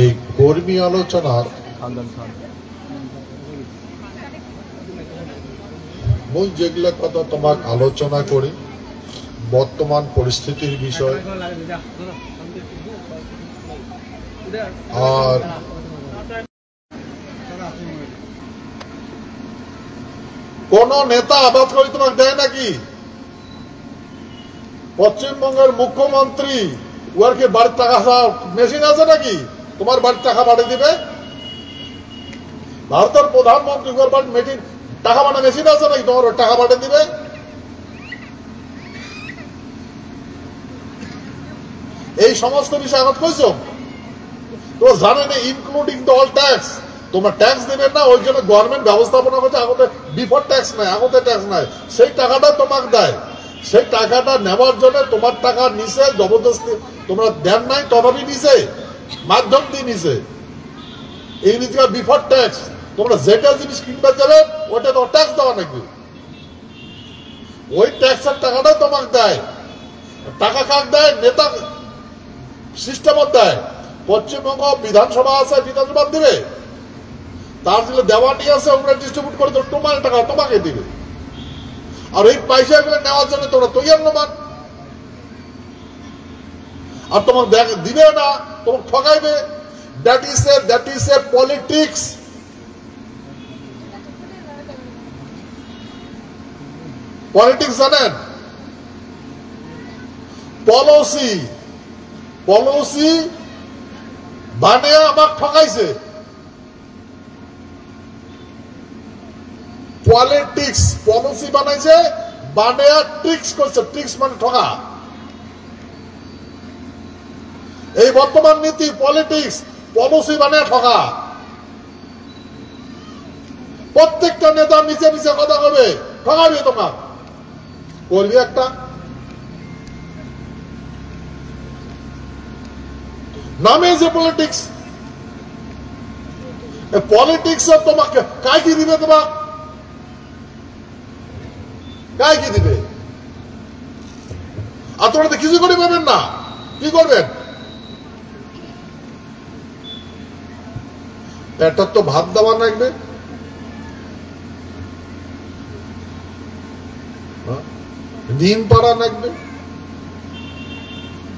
এই কর্মী আলোচনার মই যেগুলা কথা তোমাক আলোচনা করি বর্তমান পরিস্থিতির বিষয় আর কোন নেতা আবাদ করে তোমাকে দেয় নাকি? পশ্চিমবঙ্গের মুখ্যমন্ত্রী ওর কি বাড়ির টাকা মেশিন আছে নাকি তোমার বাড়ির টাকা পাঠিয়ে দিবে? ভারতের প্রধানমন্ত্রী ওর বাড়ির মেশিন টাকা পাঠা মেশিন আছে নাকি তোমার টাকা পাঠিয়ে দিবে? এই সমস্ত বিষয় আঘাত কইছ তো জানেন ইনক্লুডিং দ্য অল ট্যাক্স তোমরা ট্যাক্স দেবেন না ওই জন্য গভর্নমেন্ট ব্যবস্থাপনা করছে আগতে বিফোর ট্যাক্স নাই আগতে ট্যাক্স নাই সেই টাকাটা তোমাকে দেয় সেই টাকাটা নেওয়ার জন্য তোমার টাকা নিছে জবরদস্তি তোমরা দেন নাই তথাপি নিছে মাধ্যম দিয়ে নিছে ইংরেজিটা বিফোর ট্যাক্স তোমরা যেটা জিনিস কিনতে যাবে ওটা তো ট্যাক্স দেওয়া নাকি ওই ট্যাক্সের টাকাটা তোমাকে দেয় টাকা কাক দেয় নেতা সিস্টেমত দেয় পশ্চিমবঙ্গ বিধানসভা আছে বিধানসভা দিবে তার যে দেওয়ানি আছে ওগুলো ডিস্ট্রিবিউট করে তোমার টাকা তোমাকে দিবে আর এই পয়সাগুলো নেওয়ার জন্য তোমরা তৈরি নমান আর তোমার দিবে না তোমাকে ঠকাইবে that is a politics politics জানেন পলিসি বানিয়ে আমাকে ঠকাইছে পলিটিক্স পলিসি বানাইছে বানিয়ে ট্রিক্স করছে ট্রিক্স মানে ঠকা এই বর্তমান নীতি পলিটিক্স পলিসি বানিয়ে ঠকা প্রত্যেকটা নেতা নিচে নিচে কথা হবে ঠকাবে তোমার করবি একটা নামে যে পলিটিক্স পলিটিক্স তোমাকে কায় কি দিবে তোমার কায় কি দিবে আর তোমরা তো কিছু করে পাবেন না কি করবেন এটার তো ভাত দেওয়া লাগবে দিন পাড়া লাগবে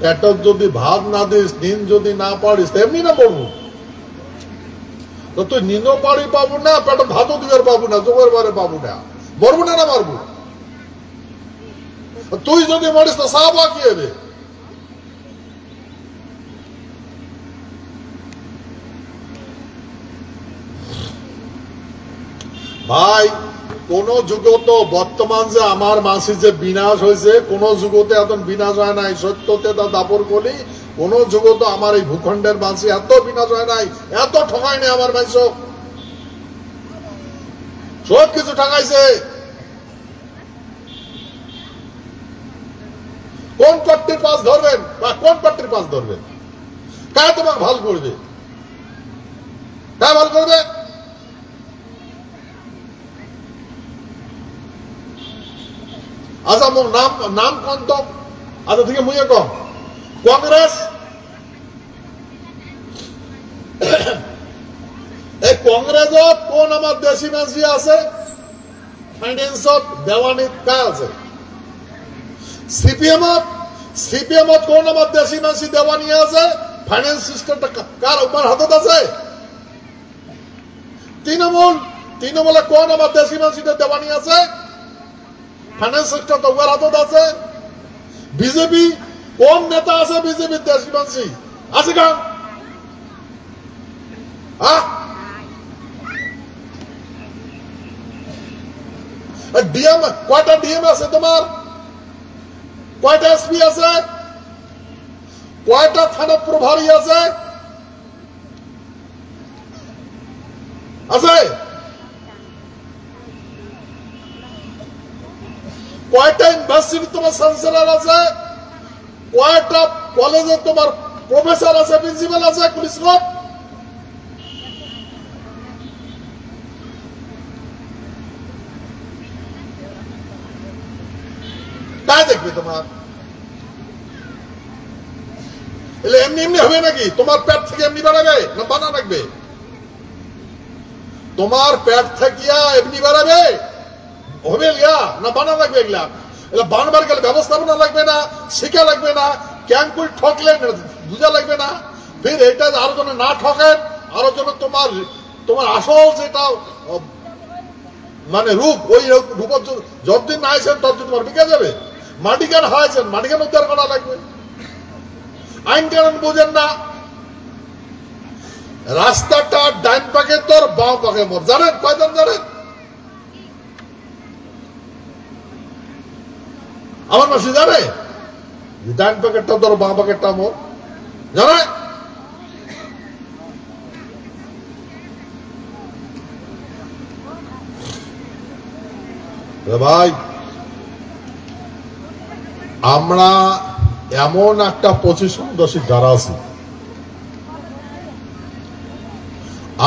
এটার যদি ভাত না দিস দিন যদি না পারিস তেমনি না পড়বো তো তুই নিনও পাড়ি পাবো না পেটে ভাতও দিবার পাবো না জোগাড় বারে পাবো না মরবো না মারবো তুই যদি মরিস তো সাহবা কি হবে ভাই কোন যুগে তো বর্তমান যে আমার মাসি যে বিনাশ হয়েছে কোন যুগতে এত বিনাশ হয় নাই সত্যতে তা দাপর বলি কোন যুগে তো আমার এই ভূখণ্ডের মাসি এত বিনাশ হয় নাই এত ঠকাই নাই আমার ভাই সব কিছু ঠকাইছে কোন পার্টির পাশ ধরবেন বা কোন পার্টির পাশ ধরবেন কায় তোমাকে ভাল করবে কায় ভাল করবে আচ্ছা মোর নাম কোন তো আচ্ছা থেকে মুইয়ে কম কংগ্রেস এই কংগ্রেস কোন আমার দেশি মাঝি আছে ফাইন্যান্স দেওয়ানি কার আছে সিপিএম কোন আমার দেশি মাঝি দেওয়ানি আছে ফাইন্যান্স সিস্টেমটা কার উপর হাতত আছে তৃণমূলে কোন আমার দেশি মাঝিটা দেওয়ানি আছে ফাইন্যান্স সিস্টেম তো উপর হাতত আছে বিজেপি কোন নেতা আছে বিজেপির দেশি মাঝি আছে কারণ ডিএম কয়টা ডিএম আছে তোমার কয়টা এসপি আছে কয়টা থানা প্রভারী আছে আছে কয়টা ইউনিভার্সিটি তোমার চ্যান্সেলর আছে কয়টা কলেজে তোমার প্রফেসর আছে প্রিন্সিপাল আছে পুলিশ লোক কায় দেখবে তোমার এলে এমনি এমনি হবে নাকি? তোমার পেট থেকে এমনি বেড়াবে না বানা লাগবে? তোমার পেট থাকিয়া এমনি বেড়াবে হবে না বানা লাগবে? এগুলা এগুলা বানবার গেলে ব্যবস্থাপনা লাগবে না, শিক্ষা লাগবে না, ক্যাম্প করে ঠকলে বুঝা লাগবে না? ফির এটা আরো জন না ঠকেন, আরো জন তোমার তোমার আসল যেটা মানে রূপ, ওই রূপ যতদিন না আইছেন ততদিন তোমার বিকে যাবে। মাটি কেন হয়েছেন, মাটি কেন উদ্ধার করা লাগবে? আইন কানুন বোঝেন না। রাস্তাটা ডাইন পাকে তোর বাম পাকে মোর, জানেন কয়জন জানেন? আমার মাসি জানে ডাইন প্যাকেটটা তোর বাম প্যাকেটটা মোর, জানে? ভাই আমরা এমন একটা পজিশন দশী দ্বারা আছি,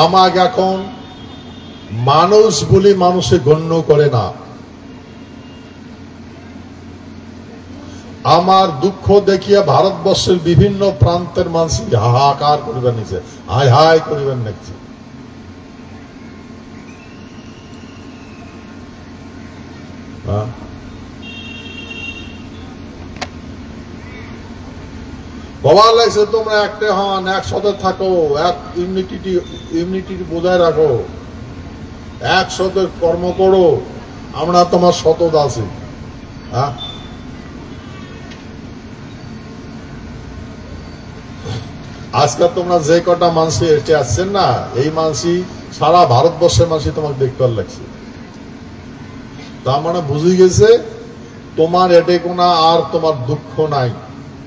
আমাকে এখন মানুষ বলে মানুষে গণ্য করে না। আমার দুঃখ দেখিয়া ভারতবর্ষের বিভিন্ন প্রান্তের মানুষ হাহাকার করিবেন নিছে, হাই হাই করিবেন নাকি। ববার লাগছে তোমরা একটা হন, একসাথে থাকো, এক ইউনিটি বজায় রাখো, একসাথে কর্ম করো, আমরা তোমার সতত আছি। হ্যাঁ, আজকে তোমরা যে কটা মানসি এসে আসছেন না, এই মানসি সারা ভারতবর্ষের মানসি তোমাকে দেখতে লাগছে। তার মানে বুঝে গেছে তোমার এটে কোনা আর তোমার দুঃখ নাই,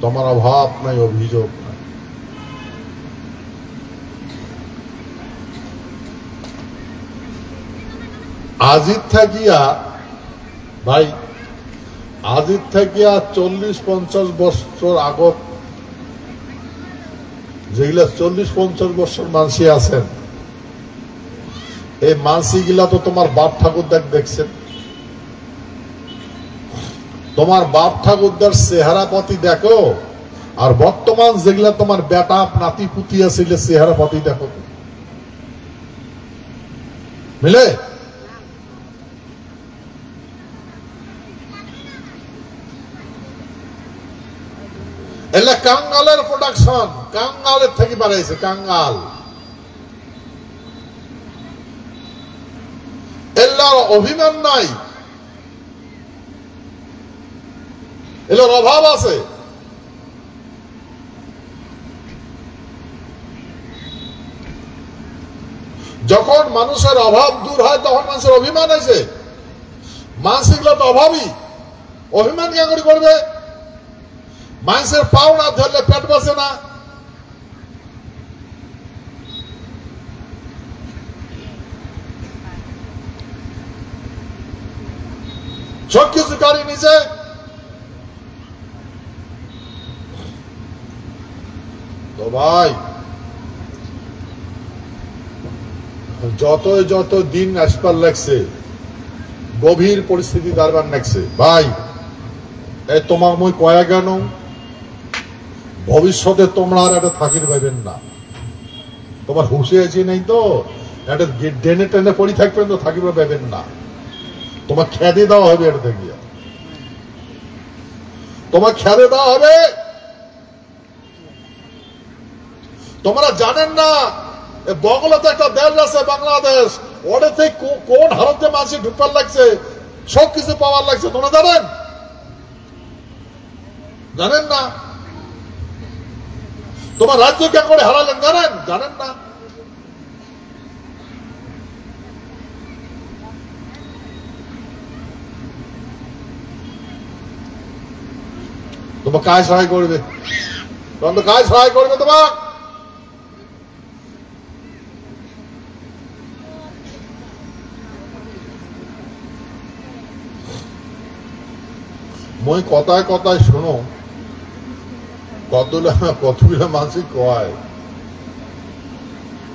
তোমার অভাব নাই, অভিযোগ নাই। আজির থাকিয়া ভাই, আজির থাকিয়া 40-50 বছর আগত যেগুলা 40-50 বছর মানসি আছেন, এই মানসি গুলা তো তোমার বাপ ঠাকুরদার দেখছেন। তোমার বাপ ঠাকুরদার চেহারা পতি দেখো, আর বর্তমান যেগুলা তোমার বেটা নাতি পুতি আছে চেহারা পতি দেখো, মিলে? এলা কাঙ্গালের প্রোডাকশন, কাঙ্গালের থেকে বাড়াইছে, কাঙ্গাল। এলার অভিমান নাই, এলার অভাব আছে। যখন মানুষের অভাব দূর হয় তখন মানুষের অভিমান আছে। মানুষগুলো তো অভাবী, অভিমান কেন করবে? মানুষের পাও না ধরলে পেট বসে না। সব কিছু গাড়ি নিচে। তো ভাই যত দিন আসবার লাগছে, গভীর পরিস্থিতি দাঁড়াবার লাগছে। ভাই এই তোমার মই কয়া কেন, ভবিষ্যতে তোমরা আর এটা থাকির পাইবেন না। তোমার হুশে আছি নেই তো, এটা টেনে টেনে পড়ি থাকবেন তো থাকির পাইবেন না। তোমার খেদে দেওয়া হবে, এটা দেখিয়া তোমার খেদে দেওয়া হবে। তোমরা জানেন না বগলতে একটা দেশ আছে বাংলাদেশ, ওটা থেকে কোন হারতে মাসি ঢুকবার লাগছে, সবকিছু পাওয়ার লাগছে। তোমরা জানেন? জানেন না? তোমার রাজ্য কে করে হারালেন জানেন? জানেন না? তোমার কাজ সহায় করবে, তোমার কাজ সহায় করবে। তোমার মই কথায় কথায় শোনো, কতগুলো মানুষ কয়,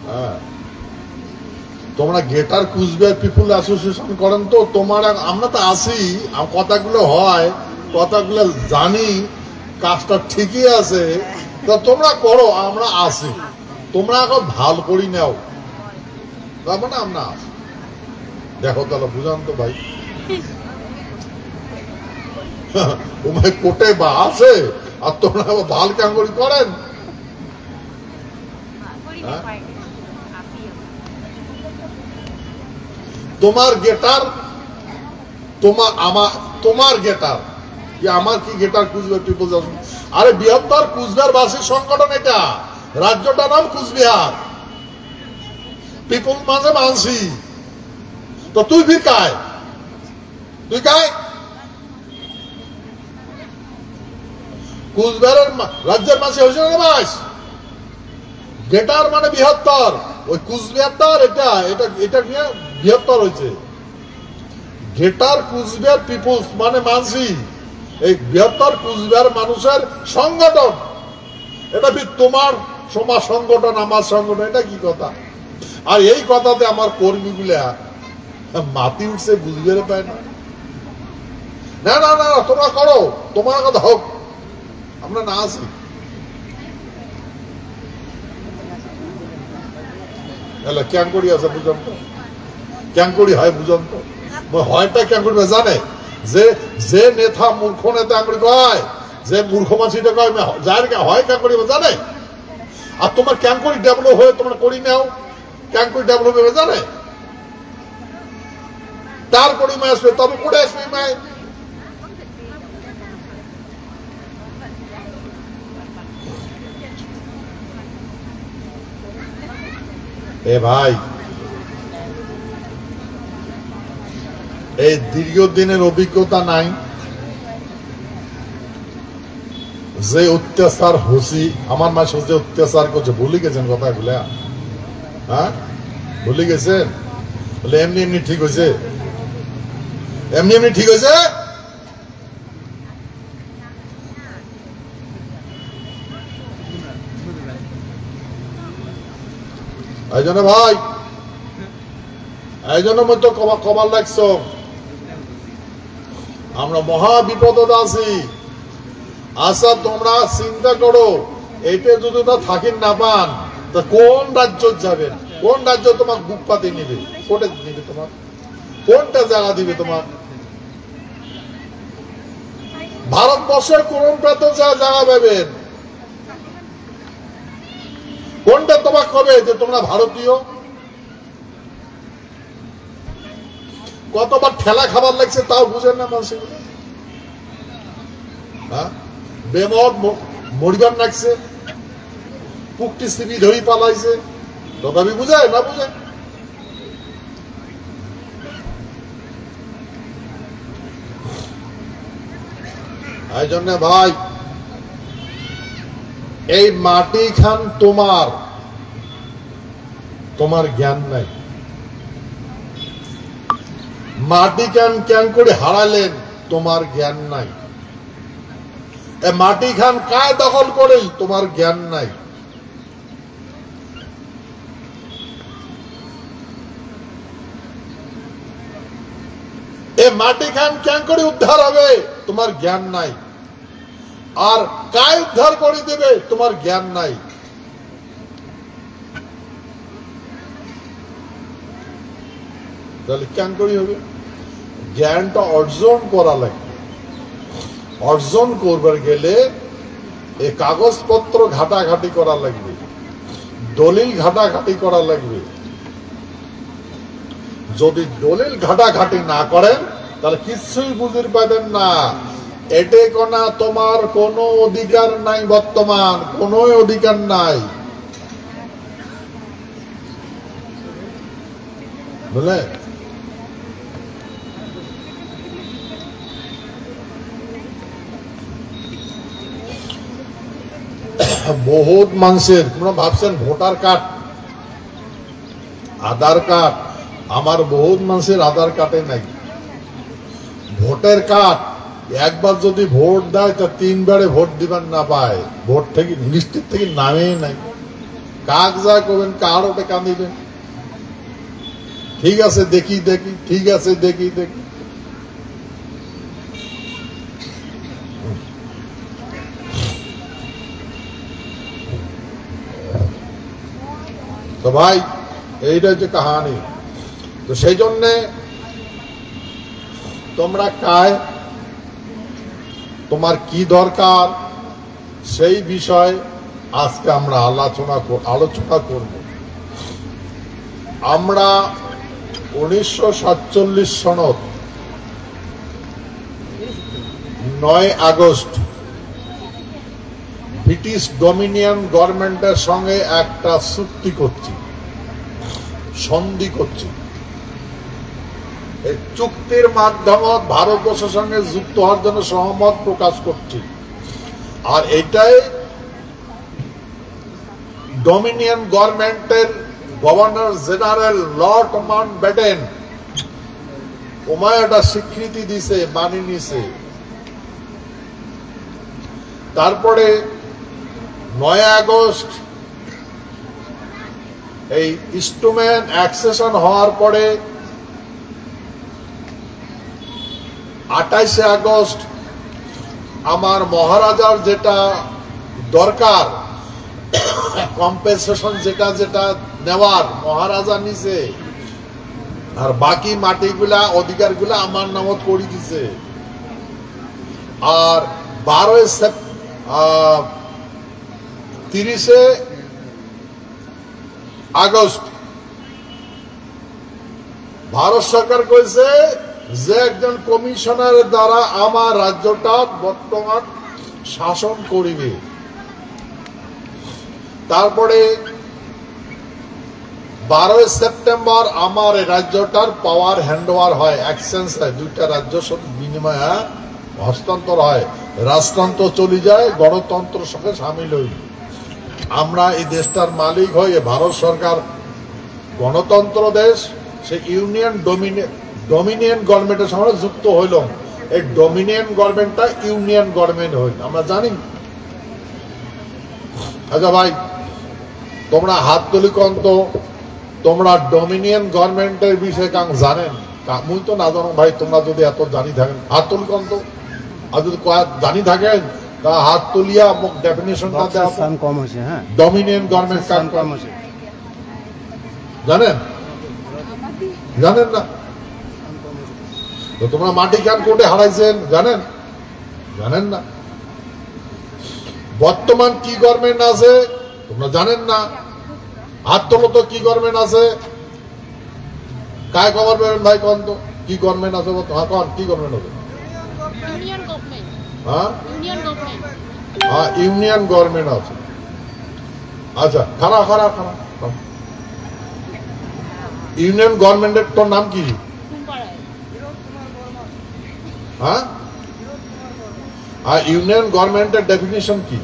হ্যাঁ তোমরা গেটার কুচবিহার পিপুল অ্যাসোসিয়েশন করেন তো, তোমার আমরা তো আসি, কথাগুলো হয়, কথাগুলো জানি, কাজটা ঠিকই আছে, তো তোমরা করো, আমরা আসি, তোমরা এখন ভাল করি নাও, তার মানে আমরা আসি। দেখো তাহলে বুঝান তো ভাই, তোমার কোটে বা আছে আর তোমরা ভাল কাঙ্গরি করেন। তোমার গেটার, তোমার গেটার কি আমার কি গেটার কুচবিহার পিপলস অ্যাসোসিয়েশন? আরে বৃহত্তর কুচবিহার বাসী সংগঠন, এটা রাজ্যটার নাম কুচবিহার, পিপল মাঝে মানসি। তো তুই ফির কায়, তুই কায় কুচবিহারের রাজ্যের মাসি হয়েছে না বাস? গেটার মানে বৃহত্তর, ওই কুচবিহার এটা এটা এটা নিয়ে বৃহত্তর হয়েছে। গেটার কুচবিহার পিপলস মানে মানসি, এই বৃহত্তর কুচবিহার মানুষের সংগঠন। এটা তোমার সমাজ সংগঠন, আমার সংগঠন, এটা কি কথা? আর এই কথাতে আমার কর্মীগুলা মাতি উঠছে, বুঝবে পায় না। না না না, তোমরা করো, তোমার কথা হোক, আমরা না আসি। ক্যাং করি আছে বুঝান তো, ক্যাং করি হয় বুঝান তো, হয়টা ক্যাং করি জানে যে যে নেতা মূর্খ নেতা আঙ্গুরি কয়, যে মূর্খ মাছিটা কয় যার হয় ক্যাং করি জানে। আর তোমার ক্যাং করি ডেভেলপ হয়ে তোমরা করি নাও, ক্যাং করি ডেভেলপ হবে জানে, তার পরিমায় আসবে, তবে পড়ে আসবে মায়। এ ভাই, এই দীর্ঘদিনের অভিজ্ঞতা নাই যে অত্যাচার হসি, আমার মাসে যে অত্যাচার করছে, ভুলে গেছেন কথাগুলা? হ্যাঁ ভুলে গেছেন? বলে এমনি এমনি ঠিক হয়েছে, এমনি এমনি ঠিক হয়েছে। এই জন্য ভাই, এই জন্য মতো কমাল লাগছ, আমরা মহা বিপদে আছি। আচ্ছা তোমরা চিন্তা করো, এটা যদি না থাকেন না পান, তা কোন রাজ্য যাবেন? কোন রাজ্য তোমার বুক পাতে নিবে? কোটে নিবে তোমার? কোনটা জায়গা দিবে তোমার? ভারতবর্ষের কোন প্রান্ত জায়গা পাবেন? কোনটা তোমার কবে যে তোমরা ভারতীয়? কতবার ঠেলা খাবার লাগছে তাও বুঝেন না মানুষ। হ্যাঁ, বেমদ মরিবার লাগছে, পুকটি সিবি ধরি পালাইছে, তথাপি বুঝায় না বুঝে। এই জন্য ভাই, এই মাটি খান তোমার, তোমার জ্ঞান নাই। মাটি খান কেন করে হারালেন, তোমার জ্ঞান নাই। মাটি খান কায় দখল করে, তোমার জ্ঞান নাই। এ মাটি খান কেন করে উদ্ধার হবে, তোমার জ্ঞান নাই। আর কায় উদ্ধার করে দেবে, তোমার জ্ঞান নাই। তাহলে কেন করি হবে? জ্ঞানটা অর্জন করা লাগবে। অর্জন করবার গেলে এই কাগজপত্র ঘাটাঘাটি করা লাগবে, দলিল ঘাটাঘাটি করা লাগবে। যদি দলিল ঘাটাঘাটি না করেন তাহলে কিছুই বুঝতে পারবেন না। এটে কোনা তোমার কোনো অধিকার নাই, বর্তমান কোনো অধিকার নাই, বুঝলে? বহুত মানুষের, তোমরা ভাবছেন ভোটার কার্ড, আধার কার্ড, আমার বহুত মানুষের আধার কার্ডে নাই। ভোটার কার্ড একবার যদি ভোট দেয় তা 3 বারে ভোট দিবেন না পায়, ভোট থেকে লিস্টের থেকে নামেই নাই। কাক যা করবেন, কার ওটা কাঁদিবেন, ঠিক আছে দেখি দেখি, ঠিক আছে দেখি দেখি। তো ভাই এইটা হচ্ছে কাহানি। তো সেই জন্যে তোমরা কায়, তোমার কি দরকার সেই বিষয় আজকে আমরা আলোচনা করব। আমরা 1947 সনত 9 আগস্ট ব্রিটিশ ডোমিনিয়ন গভর্নমেন্টের সঙ্গে একটা চুক্তি করছি, সন্ধি করছি। এই চুক্তির মাধ্যমে ভারতবর্ষের সঙ্গে যুক্ত হওয়ার জন্য সহমত প্রকাশ করছি। আর এটাই ডোমিনিয়ন গভর্নমেন্টের গভর্নর জেনারেল লর্ড মাউন্টব্যাটেন এটা স্বীকৃতি দিছে, মানি নিছে। তারপরে 9 আগস্ট এই ইস্টম্যান অ্যাক্সেশন হওয়ার পরে 28 আগস্ট আমার মহারাজার যেটা দরকার কম্পেনসেশন যেটা যেটা নেওয়ার মহারাজা নিছে, আর বাকি মাটিগুলা অধিকারগুলা আমার নামত করে দিছে। আর 30 আগস্ট ভারত সরকার কইছে যে একজন কমিশনারের দ্বারা আমার রাজ্যটা বর্তমান শাসন করিবে। তারপরে 12 সেপ্টেম্বর আমার রাজ্যটার পাওয়ার হ্যান্ডওভার হয়, এক্সচেঞ্জ হয়, দুইটা রাজ্য বিনিময় হস্তান্তর হয়, রাজতন্ত্র চলে যায়, গণতন্ত্র সঙ্গে সামিল হই। আমরা এই দেশটার মালিক হই, ভারত সরকার গণতন্ত্র দেশ, সে ডোমিনিয়ন গভর্নমেন্টের সঙ্গে যুক্ত হইল। এই ডোমিনিয়ন গভর্নমেন্টটা ইউনিয়ন গভর্নমেন্ট হইল, আমরা জানি। আচ্ছা ভাই, তোমরা হাত তুলি কন্ত, তোমরা ডোমিনিয়ন গভর্নমেন্টের বিষয়ে কাং জানেন? মুই তো না জানো ভাই, তোমরা যদি এত জানি থাকেন হাত তুলি কন্ত, আর যদি জানি থাকেন তা হাত তুলিয়া মোক ডেফিনেশনটা দেওয়া। কম হয়েছে, হ্যাঁ, ডোমিনিয়ন গভর্নমেন্ট কাম কম হয়েছে জানেন? জানেন না? তো তোমরা মাটি খান কোর্টে হারাইছেন জানেন? জানেন না? বর্তমান কি গভর্নমেন্ট আছে তোমরা জানেন না? হাত তোলো তো, কি গভর্নমেন্ট আছে? কায় খবর পেবেন ভাই? কন তো কি গভর্নমেন্ট আছে? কন কি গভর্নমেন্ট আছে? হ্যাঁ, ইউনিয়ন গভর্নমেন্ট আছে। আচ্ছা, খারাপ খারাপ খারাপ। ইউনিয়ন গভর্নমেন্টের তোর নাম কি? হ্যাঁ, আর ইউনিয়ন গভর্নমেন্টের ডেফিনিশন কি?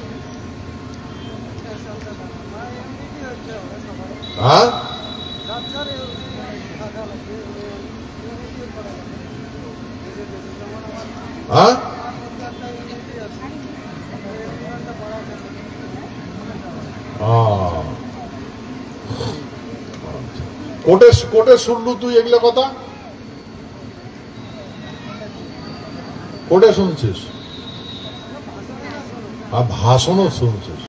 হ্যাঁ, হ্যাঁ, কোটে শুনলু তুই এগুলো কথা? কোটে শুনছিস? আর ভাষণও শুনছিস?